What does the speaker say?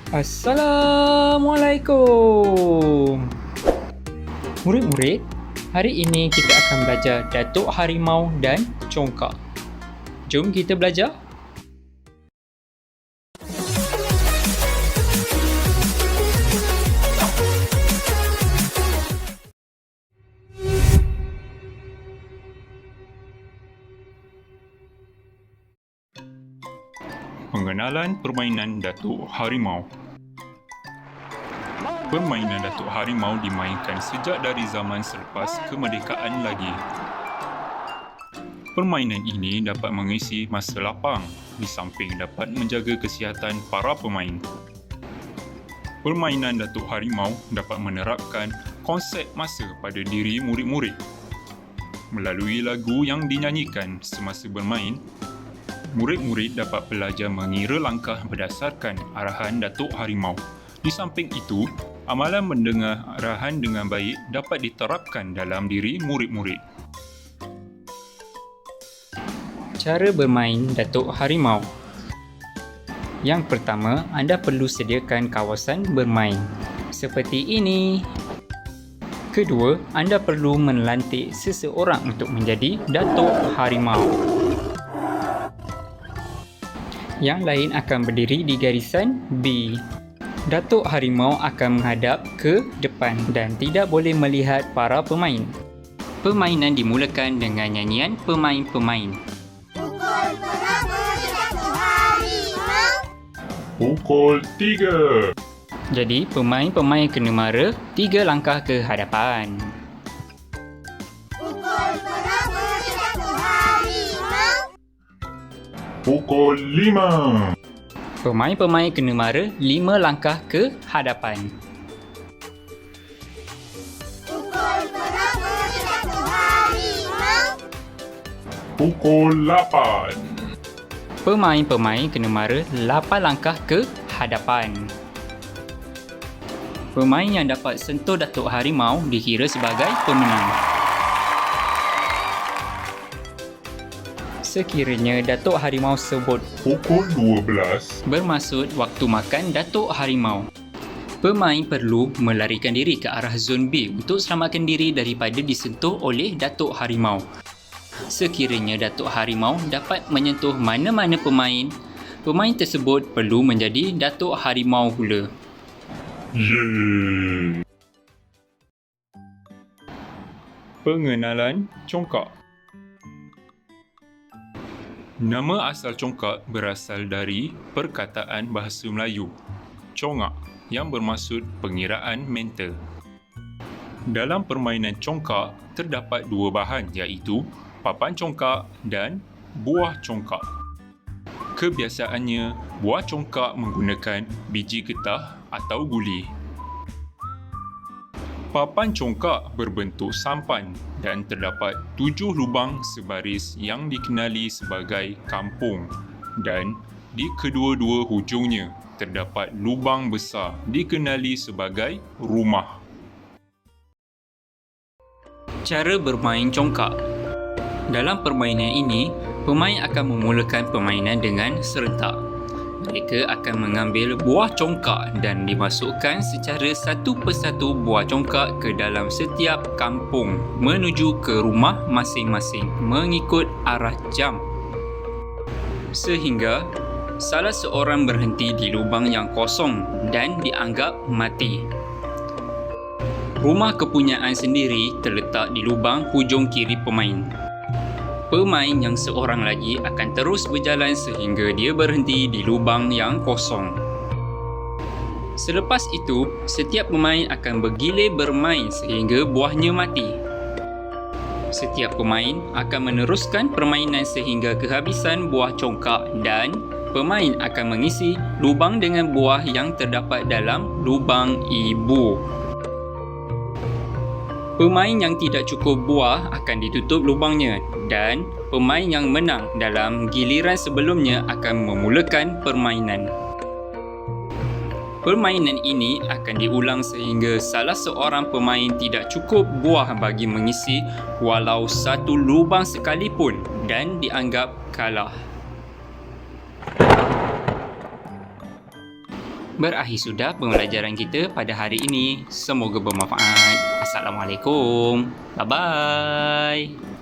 Assalamualaikum. Murid-murid, hari ini kita akan belajar Datuk Harimau dan Congkak. Jom kita belajar. Pengenalan permainan Datuk Harimau. Permainan Datuk Harimau dimainkan sejak dari zaman selepas kemerdekaan lagi. Permainan ini dapat mengisi masa lapang di samping dapat menjaga kesihatan para pemain. Permainan Datuk Harimau dapat menerapkan konsep masa pada diri murid-murid. Melalui lagu yang dinyanyikan semasa bermain, murid-murid dapat belajar mengira langkah berdasarkan arahan Datuk Harimau. Di samping itu, amalan mendengar arahan dengan baik dapat diterapkan dalam diri murid-murid. Cara bermain Datuk Harimau. Yang pertama, anda perlu sediakan kawasan bermain seperti ini. Kedua, anda perlu melantik seseorang untuk menjadi Datuk Harimau. Yang lain akan berdiri di garisan B. Datuk Harimau akan menghadap ke depan dan tidak boleh melihat para pemain. Permainan dimulakan dengan nyanyian pemain-pemain. Pukul berapa Datuk Harimau? Pukul 3. Jadi, pemain-pemain kena mara 3 langkah ke hadapan. Pukul berapa Datuk Harimau? Pukul 5. Pemain-pemain kena mara 5 langkah ke hadapan. Pukul berapa Datuk Harimau? Pukul 8. Pemain-pemain kena mara 8 langkah ke hadapan. Pemain yang dapat sentuh Datuk Harimau dikira sebagai pemenang. Sekiranya Datuk Harimau sebut Pukul 12. bermaksud waktu makan Datuk Harimau, pemain perlu melarikan diri ke arah zon B untuk selamatkan diri daripada disentuh oleh Datuk Harimau. Sekiranya Datuk Harimau dapat menyentuh mana-mana pemain, pemain tersebut perlu menjadi Datuk Harimau pula. Yeay. Pengenalan Congkak. Nama asal congkak berasal dari perkataan bahasa Melayu, congak, yang bermaksud pengiraan mental. Dalam permainan congkak, terdapat 2 bahan iaitu papan congkak dan buah congkak. Kebiasaannya, buah congkak menggunakan biji getah atau guli. Papan congkak berbentuk sampan dan terdapat 7 lubang sebaris yang dikenali sebagai kampung, dan di kedua-dua hujungnya terdapat lubang besar dikenali sebagai rumah. Cara bermain congkak. Dalam permainan ini, pemain akan memulakan permainan dengan serentak. Mereka akan mengambil buah congkak dan dimasukkan secara satu persatu buah congkak ke dalam setiap kampung menuju ke rumah masing-masing mengikut arah jam. Sehingga salah seorang berhenti di lubang yang kosong dan dianggap mati. Rumah kepunyaan sendiri terletak di lubang hujung kiri pemain. Pemain yang seorang lagi akan terus berjalan sehingga dia berhenti di lubang yang kosong. Selepas itu, setiap pemain akan bergilir bermain sehingga buahnya mati. Setiap pemain akan meneruskan permainan sehingga kehabisan buah congkak dan pemain akan mengisi lubang dengan buah yang terdapat dalam lubang ibu. Pemain yang tidak cukup buah akan ditutup lubangnya dan pemain yang menang dalam giliran sebelumnya akan memulakan permainan. Permainan ini akan diulang sehingga salah seorang pemain tidak cukup buah bagi mengisi walau satu lubang sekalipun dan dianggap kalah. Berakhir sudah pembelajaran kita pada hari ini. Semoga bermanfaat. Assalamualaikum. Bye-bye.